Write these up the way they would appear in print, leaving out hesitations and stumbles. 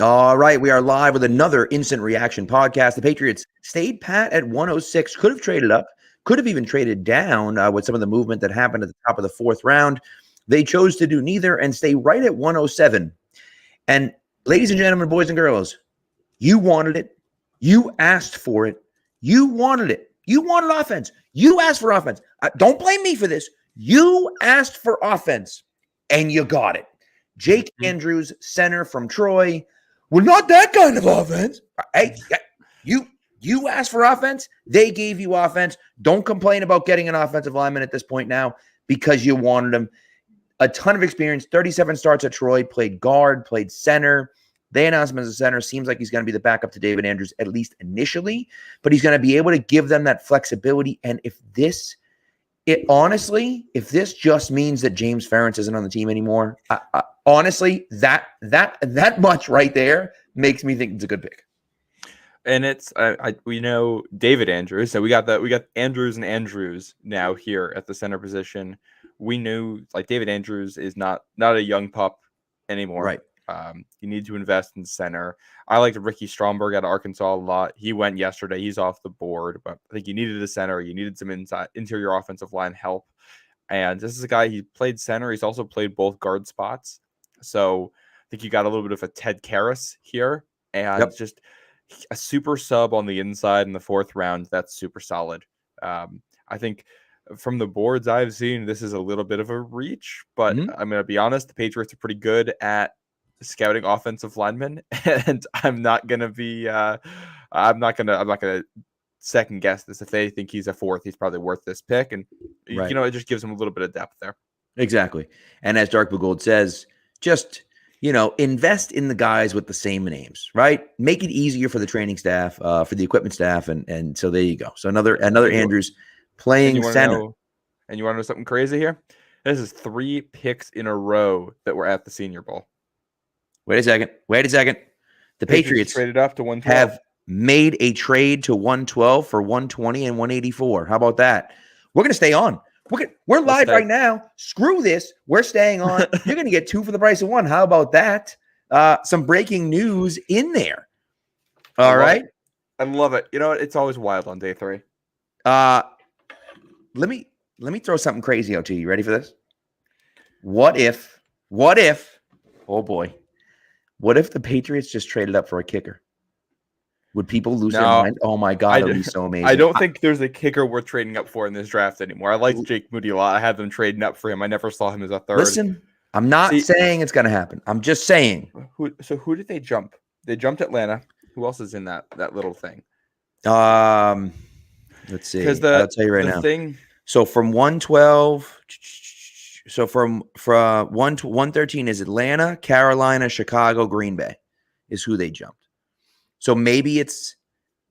All right, we are live with another instant reaction podcast. The Patriots stayed pat at 106, could have traded up, could have even traded down with some of the movement that happened at the top of the fourth round. They chose to do neither and stay right at 107. And ladies and gentlemen, boys and girls, you wanted it. You asked for it. You wanted it. You wanted offense. You asked for offense. Don't blame me for this. You asked for offense, and you got it. Jake Andrews, center from Troy. We're not that kind of offense. Hey, you asked for offense. They gave you offense. Don't complain about getting an offensive lineman at this point now because you wanted him. A ton of experience, 37 starts at Troy, played guard, played center. They announced him as a center. Seems like he's going to be the backup to David Andrews, at least initially, but he's going to be able to give them that flexibility. And if this just means that James Ferentz isn't on the team anymore, honestly, that much right there makes me think it's a good pick. And it's we know David Andrews, so we got Andrews and Andrews now here at the center position. We knew like David Andrews is not a young pup anymore. Right. You need to invest in center. I liked Ricky Stromberg out of Arkansas a lot. He went yesterday. He's off the board, but I think you needed a center. You needed some interior offensive line help. And this is a guy, he played center. He's also played both guard spots. So I think you got a little bit of a Ted Karras here. And just a super sub on the inside in the fourth round. That's super solid. I think from the boards I've seen, this is a little bit of a reach, but I'm going to be honest, the Patriots are pretty good at scouting offensive linemen, and I'm not going to second guess this. If they think he's a fourth, he's probably worth this pick, and it just gives him a little bit of depth there. Exactly. And as Dark Blue Gold says, just invest in the guys with the same names, right? Make it easier for the training staff, for the equipment staff, and so there you go. So another Andrews playing center. And you want to know something crazy here? This is 3 picks in a row that were at the Senior Bowl. Wait a second. The Patriots traded up to 112. Have made a trade to 112 for 120 and 184. How about that? We're going to stay on. We're live right now. Screw this. We're staying on. You're going to get 2 for the price of 1. How about that? Some breaking news in there. All right. I love it. You know what? It's always wild on day 3. Let me throw something crazy out to you. Ready for this? What if, oh boy, what if the Patriots just traded up for a kicker? Would people lose their mind? Oh my God, that would be so amazing. I don't think there's a kicker worth trading up for in this draft anymore. I like Jake Moody a lot. I had them trading up for him. I never saw him as a third. Listen, I'm not saying it's going to happen. I'm just saying. Who did they jump? They jumped Atlanta. Who else is in that little thing? Let's see. I'll tell you right now. So from 112, from 1 to 113 is Atlanta, Carolina, Chicago, Green Bay is who they jumped. So maybe it's,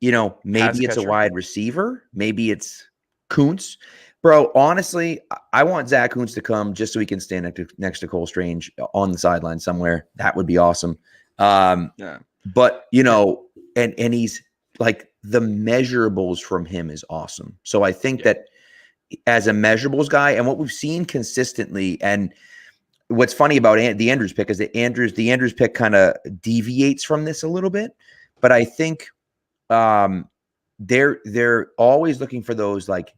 maybe it's a wide receiver. Maybe it's Kuntz. Bro, honestly, I want Zach Kuntz to come just so he can stand next to Cole Strange on the sideline somewhere. That would be awesome. But, and he's like the measurables from him is awesome. So I think that as a measurables guy, and what we've seen consistently, and what's funny about the Andrews pick is that the Andrews pick kind of deviates from this a little bit, but I think they're always looking for those like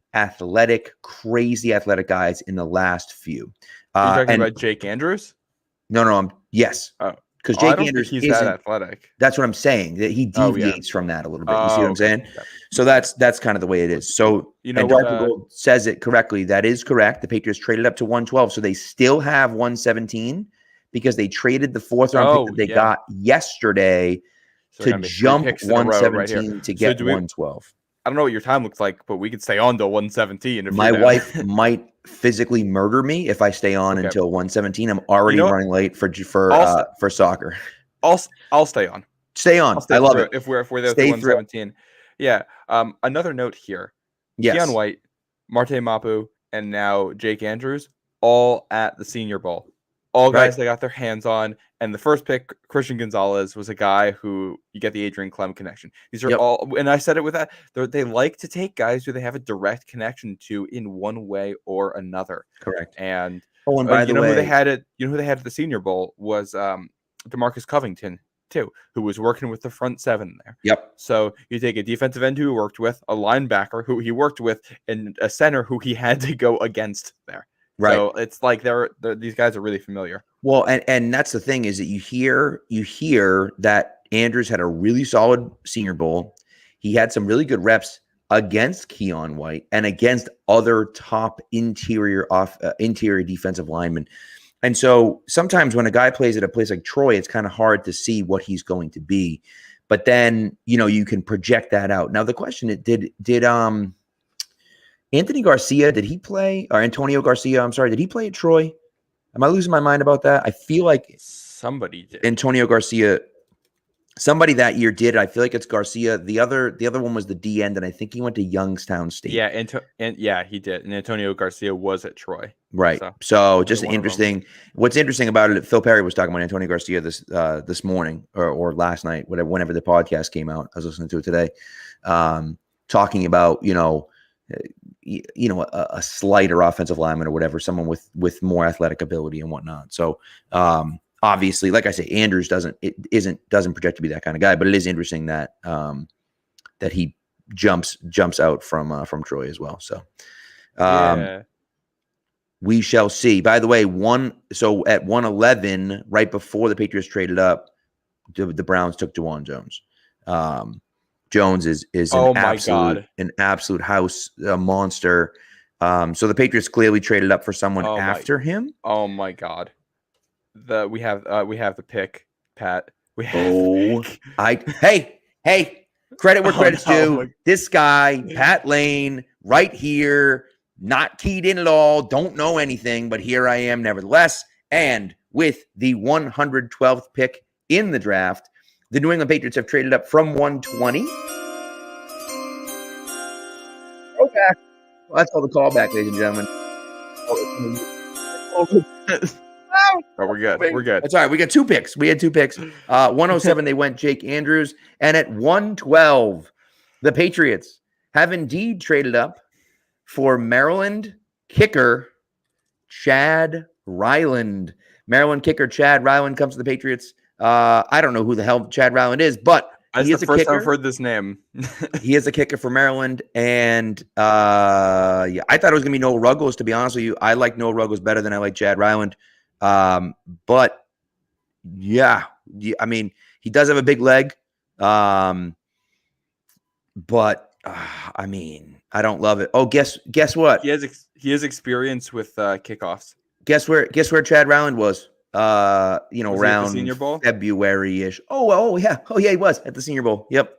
crazy athletic guys in the last few. Are you talking about Jake Andrews? No, yes. Oh. Because Jake Andrews isn't that athletic. That's what I'm saying. That he deviates from that a little bit. You see what I'm saying? Yeah. So that's kind of the way it is. So Dark Gold says it correctly. That is correct. The Patriots traded up to 112, so they still have 117 because they traded the 4th round pick that they got yesterday to jump 117 to get 112. I don't know what your time looks like, but we could stay on to 117. My wife might physically murder me if I stay on until 117. I'm already running late for soccer. I'll stay on. Stay on. I love it. If we're there to 117. Yeah. Another note here. Yes. Keon White, Marte Mapu, and now Jake Andrews, all at the Senior Bowl. All guys they got their hands on. And the first pick, Christian Gonzalez, was a guy who you get the Adrian Clem connection. These are all, and I said it with that, they like to take guys who they have a direct connection to in one way or another. Correct. And by the way, who they had at the Senior Bowl was DeMarcus Covington too, who was working with the front seven there. Yep. So you take a defensive end who he worked with, a linebacker who he worked with, and a center who he had to go against there. Right. So it's like these guys are really familiar. Well, and that's the thing is that you hear that Andrews had a really solid Senior Bowl. He had some really good reps against Keon White and against other top interior defensive linemen. And so sometimes when a guy plays at a place like Troy, it's kind of hard to see what he's going to be. But then, you can project that out. Now the question is, did Anthony Garcia, did he play, or Antonio Garcia, I'm sorry, did he play at Troy? Am I losing my mind about that? I feel like somebody did. Antonio Garcia, somebody that year did. I feel like it's Garcia. The other one was the D end, and I think he went to Youngstown State. Yeah, and he did. And Antonio Garcia was at Troy. Right. So just interesting. What's interesting about it, Phil Perry was talking about Antonio Garcia this morning or last night, whenever the podcast came out. I was listening to it today, talking about a slighter offensive lineman or whatever, someone with more athletic ability and whatnot. So obviously, like I say, Andrews doesn't project to be that kind of guy, but it is interesting that that he jumps out from Troy as well. So we shall see. By the way, at 111, right before the Patriots traded up, the Browns took Juwan Jones. Jones is an absolute house monster. So the Patriots clearly traded up for someone after him. Oh my God. We have the pick, Pat. Hey, credit where credit's due. This guy, Pat Lane, right here, not keyed in at all, don't know anything, but here I am nevertheless. And with the 112th pick in the draft, the New England Patriots have traded up from 120. Okay. Well, that's called a callback, ladies and gentlemen. But we're good. We're good. That's all right. We got 2 picks. We had 2 picks. 107, they went Jake Andrews. And at 112, the Patriots have indeed traded up for Maryland kicker Chad Ryland. Maryland kicker Chad Ryland comes to the Patriots. I don't know who the hell Chad Ryland is, but he is the first time I've heard this name. He is a kicker for Maryland, and I thought it was going to be Noah Ruggles. To be honest with you, I like Noah Ruggles better than I like Chad Ryland. But yeah, I mean, he does have a big leg. But I mean, I don't love it. Oh, guess what? He has experience with kickoffs. Guess where Chad Ryland was? Around Senior Bowl? February-ish. Oh yeah, he was at the Senior Bowl. Yep.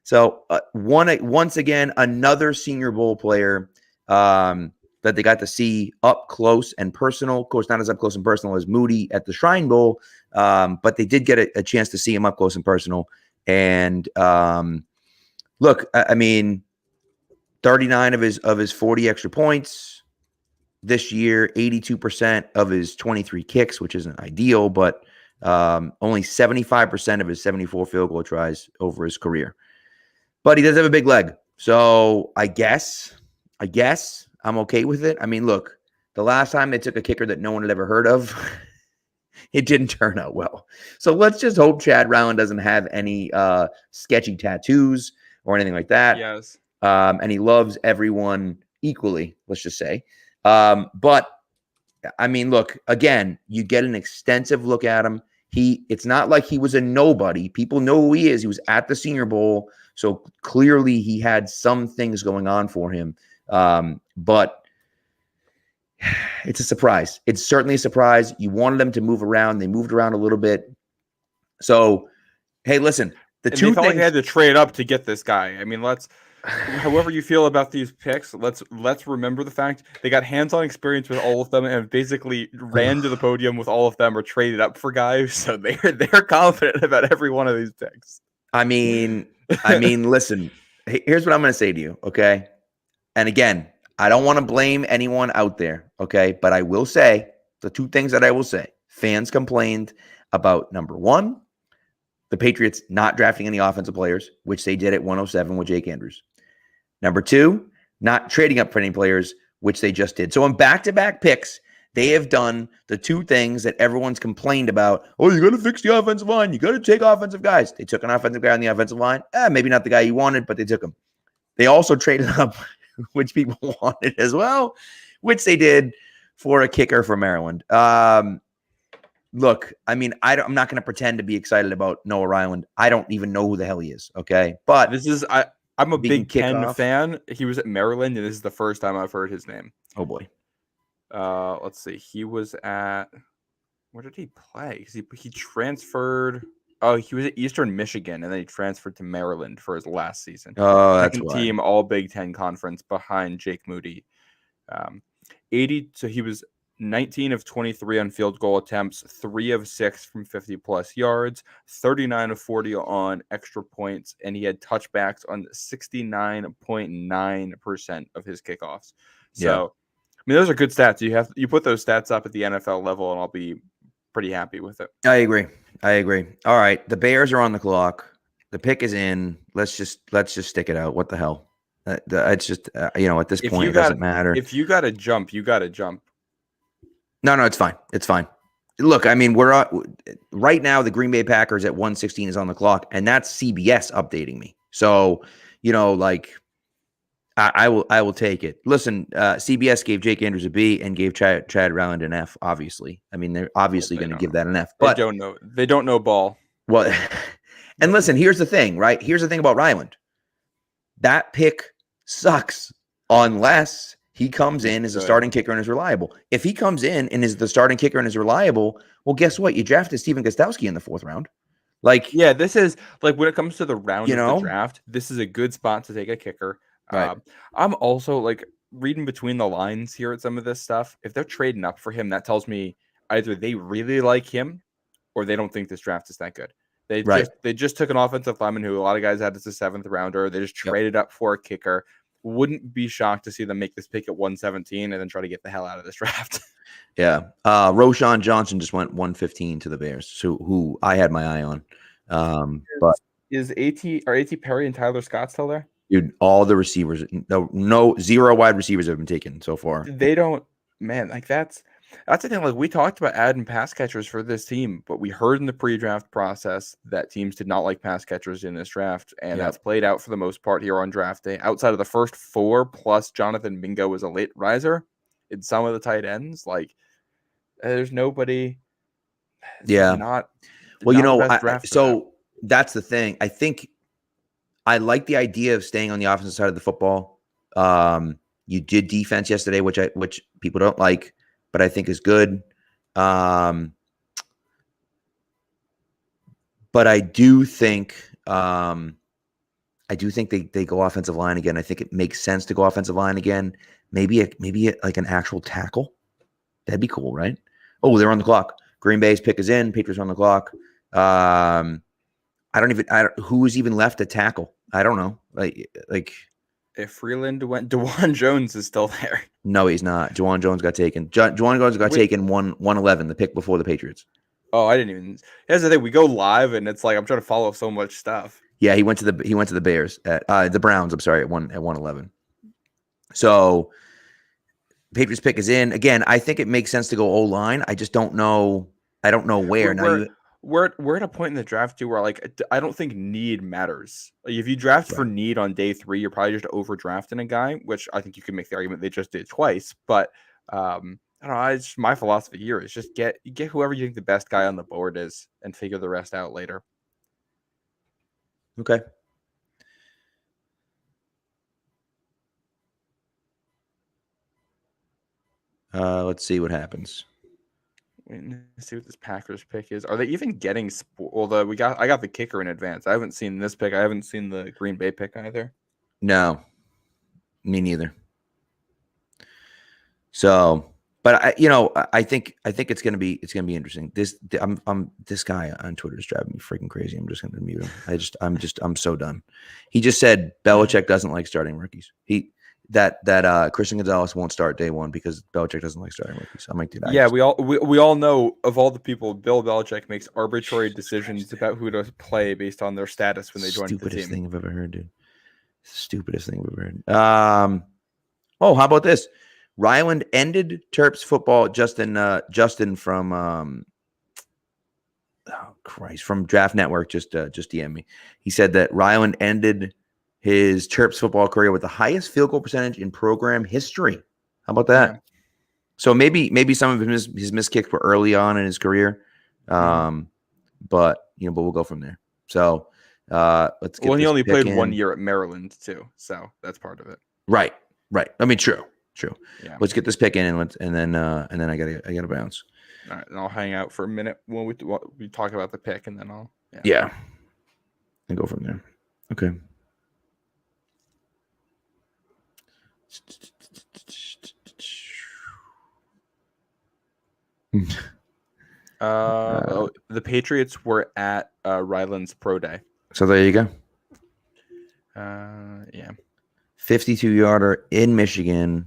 So once again, another Senior Bowl player that they got to see up close and personal. Of course, not as up close and personal as Moody at the Shrine Bowl, but they did get a chance to see him up close and personal. And look, I mean, 39 of his 40 extra points. This year, 82% of his 23 kicks, which isn't ideal, but only 75% of his 74 field goal tries over his career. But he does have a big leg. So I guess I'm okay with it. I mean, look, the last time they took a kicker that no one had ever heard of, it didn't turn out well. So let's just hope Chad Ryland doesn't have any sketchy tattoos or anything like that. Yes. And he loves everyone equally, let's just say. But I mean, look, again, you get an extensive look at him. It's not like he was a nobody. People know who he is. He was at the Senior Bowl. So clearly he had some things going on for him. But it's a surprise. It's certainly a surprise. You wanted them to move around. They moved around a little bit. So, hey, listen, they felt like they had to trade up to get this guy. I mean, however you feel about these picks, let's remember the fact they got hands-on experience with all of them and basically ran to the podium with all of them or traded up for guys. So they're confident about every one of these picks. I mean, listen, here's what I'm going to say to you, okay? And again, I don't want to blame anyone out there, okay? But I will say the 2 things that I will say. Fans complained about, number 1, the Patriots not drafting any offensive players, which they did at 107 with Jake Andrews. Number 2, not trading up for any players, which they just did. So in back-to-back picks, They have done the two things that everyone's complained about. Oh, you got to fix the offensive line. You got to take offensive guys. They took an offensive guy on the offensive line. Maybe not the guy you wanted, but they took him. They also traded up, which people wanted as well, which they did for a kicker from Maryland. Look, I mean, I'm not going to pretend to be excited about Noah Ryland. I don't even know who the hell he is. Okay, but I'm a Big Ten kickoff fan. He was at Maryland, and this is the first time I've heard his name. Oh boy. Let's see. He was at where did he play? He transferred. Oh, he was at Eastern Michigan, and then he transferred to Maryland for his last season. Oh, that's Second why. team All Big Ten Conference behind Jake Moody. 80. So he was 19 of 23 on field goal attempts, 3 of 6 from 50 plus yards, 39 of 40 on extra points, and he had touchbacks on 69.9% of his kickoffs. So, I mean, those are good stats. You put those stats up at the NFL level, and I'll be pretty happy with it. I agree. All right, the Bears are on the clock. The pick is in. Let's just stick it out. What the hell? It's just at this point it doesn't matter. If you got to jump, you got to jump. No, it's fine. It's fine. Look, I mean, we're right now. The Green Bay Packers at 1:16 is on the clock, and that's CBS updating me. So, I will take it. Listen, CBS gave Jake Andrews a B and gave Chad Ryland an F. Obviously, I mean they're obviously going to give that an F. But they don't know ball. Well, and listen, here's the thing, right? Here's the thing about Ryland. That pick sucks unless he comes in as a starting kicker and is reliable. If he comes in and is the starting kicker and is reliable, well, guess what? You drafted Stephen Gostkowski in the 4th round. This is like when it comes to the round of the draft, this is a good spot to take a kicker. Right. I'm also reading between the lines here at some of this stuff. If they're trading up for him, that tells me either they really like him or they don't think this draft is that good. They just took an offensive lineman who a lot of guys had as a 7th rounder. They just traded up for a kicker. Wouldn't be shocked to see them make this pick at 117 and then try to get the hell out of this draft. Yeah. Roshan Johnson just went 115 to the Bears, who I had my eye on. But is AT Perry and Tyler Scott still there? Dude, all the receivers, zero wide receivers have been taken so far. They don't, man, that's the thing. We talked about adding pass catchers for this team, but we heard in the pre-draft process that teams did not like pass catchers in this draft, and that's played out for the most part here on draft day. Outside of the first 4, plus Jonathan Mingo was a late riser in some of the tight ends. There's nobody. That's the thing. I think I like the idea of staying on the offensive side of the football. You did defense yesterday, which people don't like, but I think is good. But I do think they go offensive line again. I think it makes sense to go offensive line again. Maybe an actual tackle. That'd be cool, right? Oh, they're on the clock. Green Bay's pick is in. Patriots on the clock. Who's even left at tackle? I don't know. If Freeland went, DeJuan Jones is still there. No, he's not. DeJuan Jones got taken. DeJuan Jones got taken 111, the pick before the Patriots. Oh, I didn't even. Here's the thing: we go live, and it's I'm trying to follow so much stuff. Yeah, he went to the Bears at the Browns. I'm sorry, at 111. So Patriots pick is in again. I think it makes sense to go O-line. I just don't know. I don't know where. We're at a point in the draft too where I don't think need matters. If you draft for need on day 3, you're probably just overdrafting a guy, which I think you can make the argument they just did twice. But I don't know. It's my philosophy here is just get whoever you think the best guy on the board is and figure the rest out later. Okay. Let's see what happens. Let's see what this Packers pick is. Are they even getting? I got the kicker in advance. I haven't seen this pick. I haven't seen the Green Bay pick either. No, me neither. So, but I think it's gonna be interesting. This guy on Twitter is driving me freaking crazy. I'm just gonna mute him. I'm so done. He just said Belichick doesn't like starting rookies. That Christian Gonzalez won't start day 1 because Belichick doesn't like starting rookies. I'm like, dude. We all know of all the people, Bill Belichick makes arbitrary decisions about who to play based on their status when they join the team. Stupidest thing I've ever heard, dude. Stupidest thing I've ever heard. How about this? Ryland ended Terps football. Justin from from Draft Network just DM me. He said that Ryland ended his Terps football career with the highest field goal percentage in program history. How about that? Yeah. So maybe some of his missed kicks were early on in his career, but we'll go from there. So let's get. Well, he this only pick played in. 1 year at Maryland too, so that's part of it. Right. I mean, true. Yeah. Let's get this pick in, and then I gotta bounce. All right, and I'll hang out for a minute when we talk about the pick, and then I'll and go from there. Okay. The Patriots were at Ryland's Pro Day. So there you go. Yeah. 52-yarder in Michigan.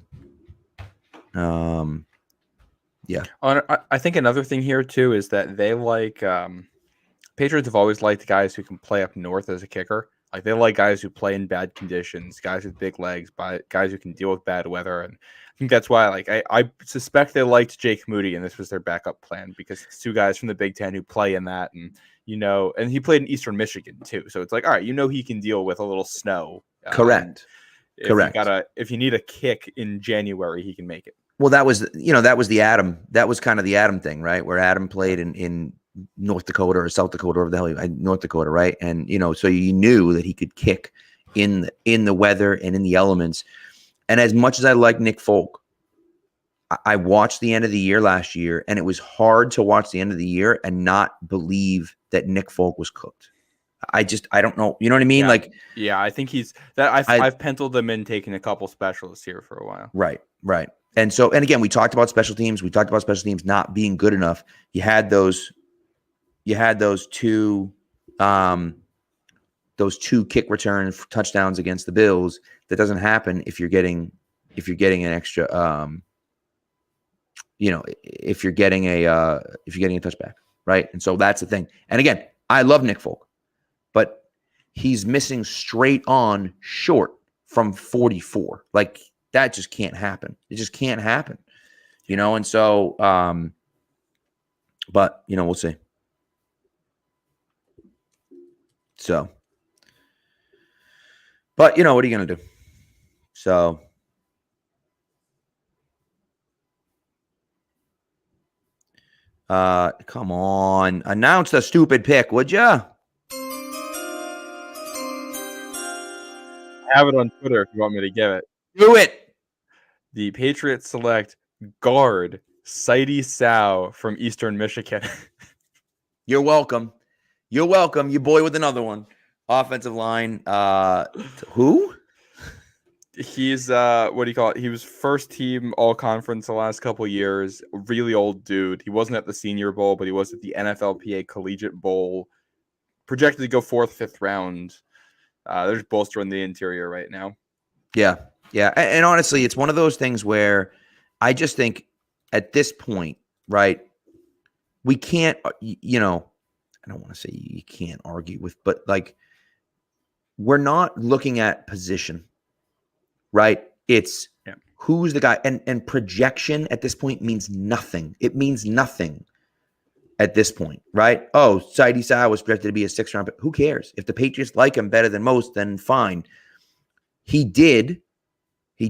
Yeah. I think another thing here too is that they like Patriots have always liked guys who can play up north as a kicker. Like they like guys who play in bad conditions, guys with big legs, guys who can deal with bad weather, and I think that's why I suspect they liked Jake Moody and this was their backup plan because it's two guys from the Big Ten who play in that, and and he played in Eastern Michigan too, so it's like all right, he can deal with a little snow. Correct. If you need a kick in January, he can make it. Well, that was the Adam. That was kind of the Adam thing, right? Where Adam played in North Dakota or South Dakota, wherever the hell North Dakota, right? And so you knew that he could kick in the weather and in the elements. And as much as I like Nick Folk, I watched the end of the year last year, and it was hard to watch the end of the year and not believe that Nick Folk was cooked. I don't know. You know what I mean? Yeah. Like, yeah, I think he's that. I've penciled them in taking a couple specialists here for a while. Right. And again, we talked about special teams. We talked about special teams not being good enough. You had those two kick return touchdowns against the Bills. That doesn't happen if you're getting an extra, if you're getting a touchback, right? And so that's the thing. And again, I love Nick Folk, but he's missing straight on short from 44. Like that just can't happen. It just can't happen, And so, but we'll see. So, but what are you going to do? So, come on, announce the stupid pick, would ya? I have it on Twitter if you want me to give it. Do it. The Patriots select guard Sidy Sow from Eastern Michigan. You're welcome. You boy with another one. Offensive line. Who? He's what do you call it? He was first team all conference the last couple of years. Really old dude. He wasn't at the Senior Bowl, but he was at the NFLPA Collegiate Bowl. Projected to go 4th, 5th round. They're just bolstering the interior right now. Yeah. And honestly, it's one of those things where I just think at this point, right, we can't, I don't want to say you can't argue with, but like, we're not looking at position, right? It's who's the guy, and projection at this point means nothing. It means nothing at this point, right? Oh, Sidy Sow was projected to be a 6th round, but who cares? If the Patriots like him better than most, then fine. He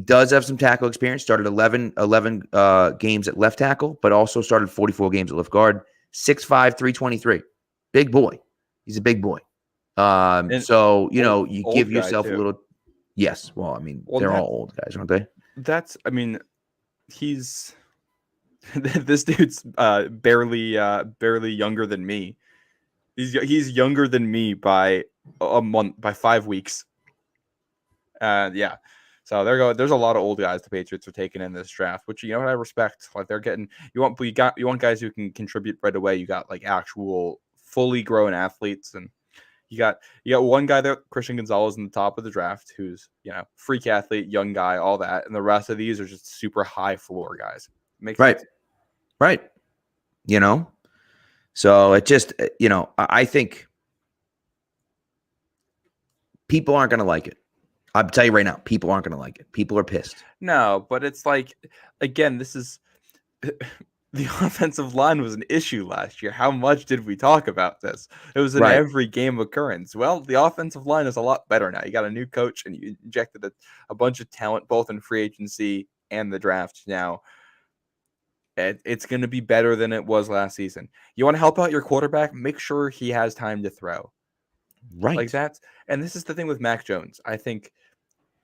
does have some tackle experience, started 11 games at left tackle, but also started 44 games at left guard, 6'5", 323. Big boy. He's a big boy. So, you give yourself a little. Yes. Well, I mean, they're all old guys, aren't they? He's this dude's barely younger than me. He's younger than me by a month, by 5 weeks. Yeah. So there's a lot of old guys the Patriots are taking in this draft, which what I respect. Like they're getting you want guys who can contribute right away. You got like actual fully grown athletes, and you got one guy there, Christian Gonzalez, in the top of the draft, who's freak athlete, young guy, all that, and the rest of these are just super high floor guys. Makes sense. Right. So it just I think people aren't going to like it. I'll tell you right now, people aren't going to like it. People are pissed. No, but it's like, again, this is the offensive line was an issue last year. How much did we talk about this? It was an Right. every game occurrence. Well, the offensive line is a lot better now. You got a new coach and you injected a bunch of talent both in free agency and the draft now. It's going to be better than it was last season. You want to help out your quarterback? Make sure he has time to throw. Like Right. that. And this is the thing with Mac Jones. I think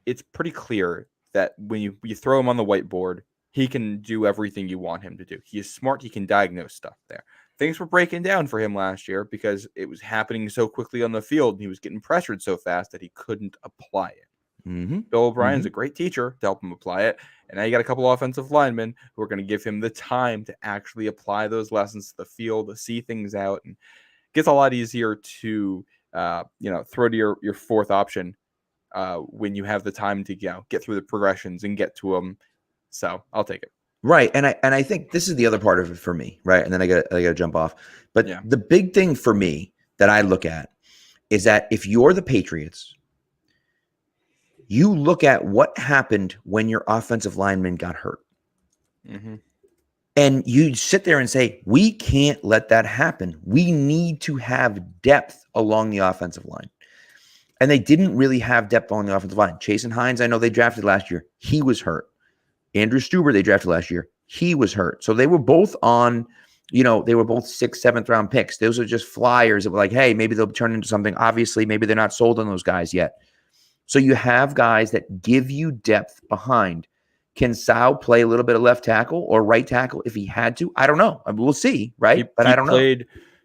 it's pretty clear that when you throw him on the whiteboard, he can do everything you want him to do. He is smart. He can diagnose stuff there. Things were breaking down for him last year because it was happening so quickly on the field and he was getting pressured so fast that he couldn't apply it. Mm-hmm. Bill O'Brien's a great teacher to help him apply it. And now you got a couple offensive linemen who are going to give him the time to actually apply those lessons to the field, to see things out. And it gets a lot easier to, throw to your fourth option when you have the time to get through the progressions and get to them. So I'll take it. Right. And I think this is the other part of it for me, right? And then I gotta jump off. But Yeah. the big thing for me that I look at is that if you're the Patriots, you look at what happened when your offensive lineman got hurt. Mm-hmm. And you sit there and say, we can't let that happen. We need to have depth along the offensive line. And they didn't really have depth along the offensive line. Chasen Hines, I know they drafted last year. He was hurt. Andrew Stuber, they drafted last year. He was hurt. So they were both on, they were both 6th, 7th round picks. Those are just flyers that were like, hey, maybe they'll turn into something. Obviously, maybe they're not sold on those guys yet. So you have guys that give you depth behind. Can Sal play a little bit of left tackle or right tackle if he had to? I don't know. I mean, we'll see, right? But I don't know.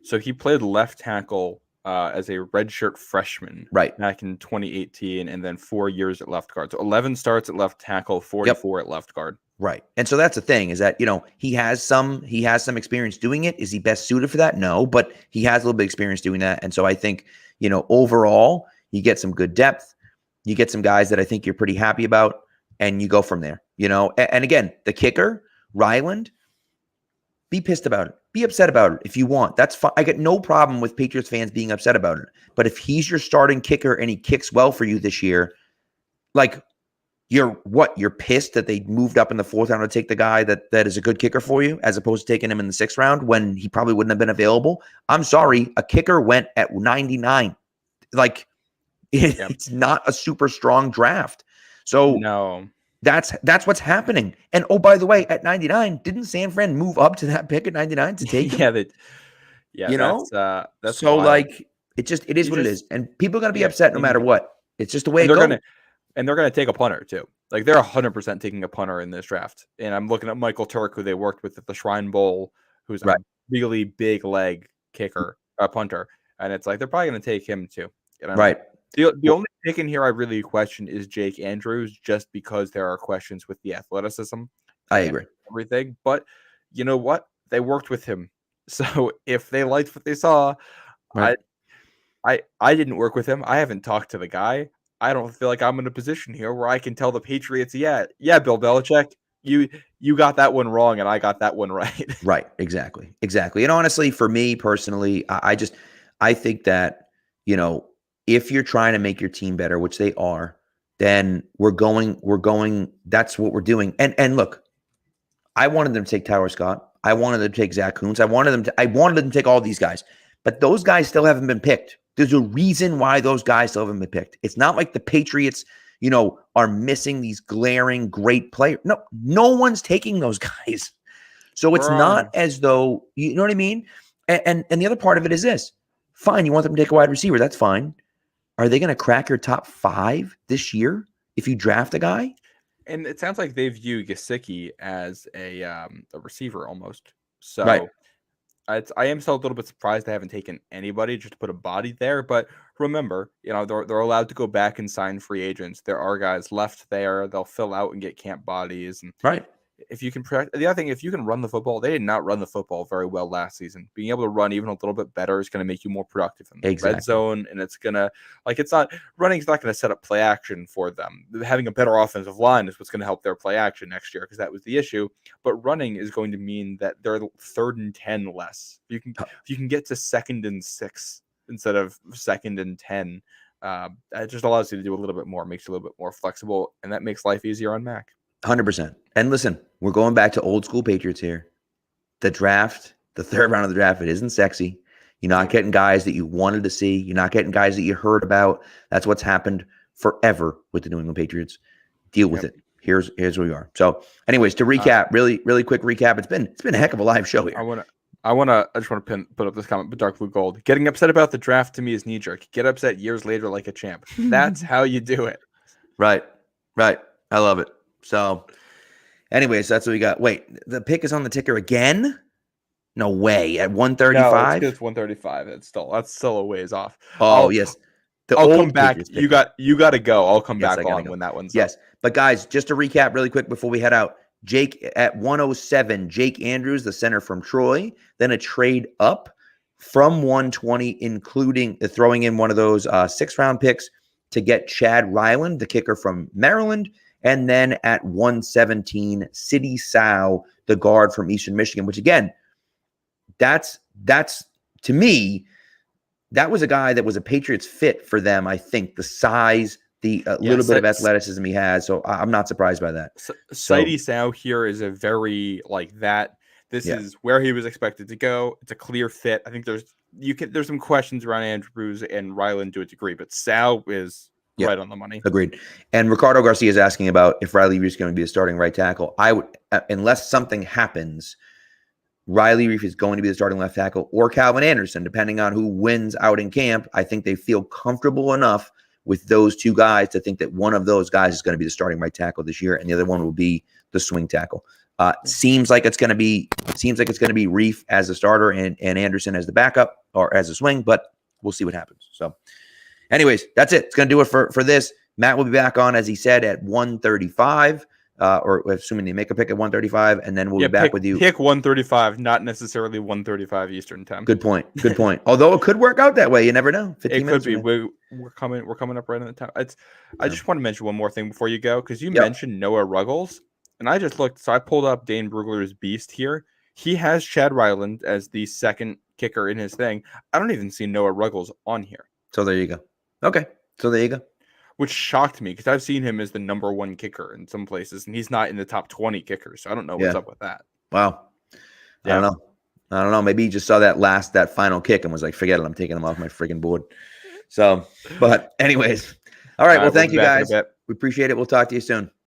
So he played left tackle as a redshirt freshman back in 2018, and then 4 years at left guard. So 11 starts at left tackle, 44 at left guard. Right. And so that's the thing is that, he has some experience doing it. Is he best suited for that? No, but he has a little bit of experience doing that. And so I think, overall, you get some good depth. You get some guys that I think you're pretty happy about, and you go from there, And again, the kicker, Ryland, be pissed about it. Be upset about it if you want. That's fine. I get no problem with Patriots fans being upset about it. But if he's your starting kicker and he kicks well for you this year, like, you're pissed that they moved up in the 4th round to take the guy that is a good kicker for you, as opposed to taking him in the 6th round when he probably wouldn't have been available. I'm sorry. A kicker went at 99. Like, it's not a super strong draft. So no, that's what's happening. And oh, by the way, at 99, didn't San Fran move up to that pick at 99 to take him? That's so wild. like it is what it is, and people are gonna be upset no matter what. It's just the way it goes. And they're gonna take a punter too. Like, they're 100% taking a punter in this draft. And I'm looking at Michael Turk, who they worked with at the Shrine Bowl, who's a really big leg kicker, a punter, and it's like they're probably gonna take him too. Right. The only pick in here I really question is Jake Andrews, just because there are questions with the athleticism. I agree. Everything. But you know what? They worked with him. So if they liked what they saw, I didn't work with him. I haven't talked to the guy. I don't feel like I'm in a position here where I can tell the Patriots, yeah, Bill Belichick, you got that one wrong and I got that one right. Right. Exactly. And honestly, for me personally, I think that, if you're trying to make your team better, which they are, then we're going, that's what we're doing. And look, I wanted them to take Tyler Scott. I wanted them to take Zach Kuntz. I wanted them to take all these guys, but those guys still haven't been picked. There's a reason why those guys still haven't been picked. It's not like the Patriots, are missing these glaring great players. No one's taking those guys. So it's not as though, you know what I mean? And the other part of it is this. Fine, you want them to take a wide receiver. That's fine. Are they going to crack your top 5 this year if you draft a guy? And it sounds like they view Gesicki as a receiver almost. So I am still a little bit surprised they haven't taken anybody just to put a body there. But remember, they're allowed to go back and sign free agents. There are guys left there. They'll fill out and get camp bodies. And if you can the other thing, if you can run the football, they did not run the football very well last season. Being able to run even a little bit better is going to make you more productive in the red zone, and it's gonna running's not going to set up play action for them. Having a better offensive line is what's going to help their play action next year, because that was the issue. But running is going to mean that they're 3rd and 10 less. You can get to 2nd and 6 instead of 2nd and 10. It just allows you to do a little bit more, makes you a little bit more flexible, and that makes life easier on Mac. 100%. And listen, we're going back to old school Patriots here. The draft, the third round of the draft, it isn't sexy. You're not getting guys that you wanted to see. You're not getting guys that you heard about. That's what's happened forever with the New England Patriots. Deal with it. Here's where we are. So, anyways, to recap, really quick recap. It's been a heck of a live show here. I just want to put up this comment, but Dark Blue Gold. Getting upset about the draft to me is knee jerk. Get upset years later like a champ. That's how you do it. Right. I love it. So, anyways, that's what we got. Wait, the pick is on the ticker again? No way. At 135? No, it's 135. That's still a ways off. Yes. I'll come back. You got to go. I'll come back on when that one's up. But guys, just to recap really quick before we head out. Jake at 107, Jake Andrews, the center from Troy, then a trade up from 120, including throwing in one of those 6th-round picks to get Chad Ryland, the kicker from Maryland, and then at 117, City Sow, the guard from Eastern Michigan, which again, that's to me, that was a guy that was a Patriots fit for them. I think the size, the little bit of athleticism he has. So I'm not surprised by that. City Sow here is a very like that. This is where he was expected to go. It's a clear fit. I think there's some questions around Andrews and Ryland to a degree, but Sow is right on the money. Agreed. And Ricardo Garcia is asking about if Riley Reef is going to be the starting right tackle. I would, unless something happens, Riley Reef is going to be the starting left tackle, or Calvin Anderson, depending on who wins out in camp. I think they feel comfortable enough with those two guys to think that one of those guys is going to be the starting right tackle this year, and the other one will be the swing tackle. Seems like it's going to be Reef as the starter and Anderson as the backup or as a swing, but we'll see what happens. So, anyways, that's it. It's going to do it for this. Matt will be back on, as he said, at 1:35. Or assuming they make a pick at 1:35, and then we'll be back with you. Pick 1:35, not necessarily 1:35 Eastern time. Good point. Although it could work out that way, you never know. 15 minutes could be. We're coming up right on the time. I just want to mention one more thing before you go, because you mentioned Noah Ruggles, and I just looked. So I pulled up Dane Brugler's Beast here. He has Chad Ryland as the second kicker in his thing. I don't even see Noah Ruggles on here. So there you go. Okay. So there you go. Which shocked me because I've seen him as the number 1 kicker in some places, and he's not in the top 20 kickers. So I don't know what's up with that. Wow. I don't know. Maybe he just saw that final kick and was like, forget it. I'm taking him off my freaking board. So, but anyways. All right. Well, thank you guys. We appreciate it. We'll talk to you soon.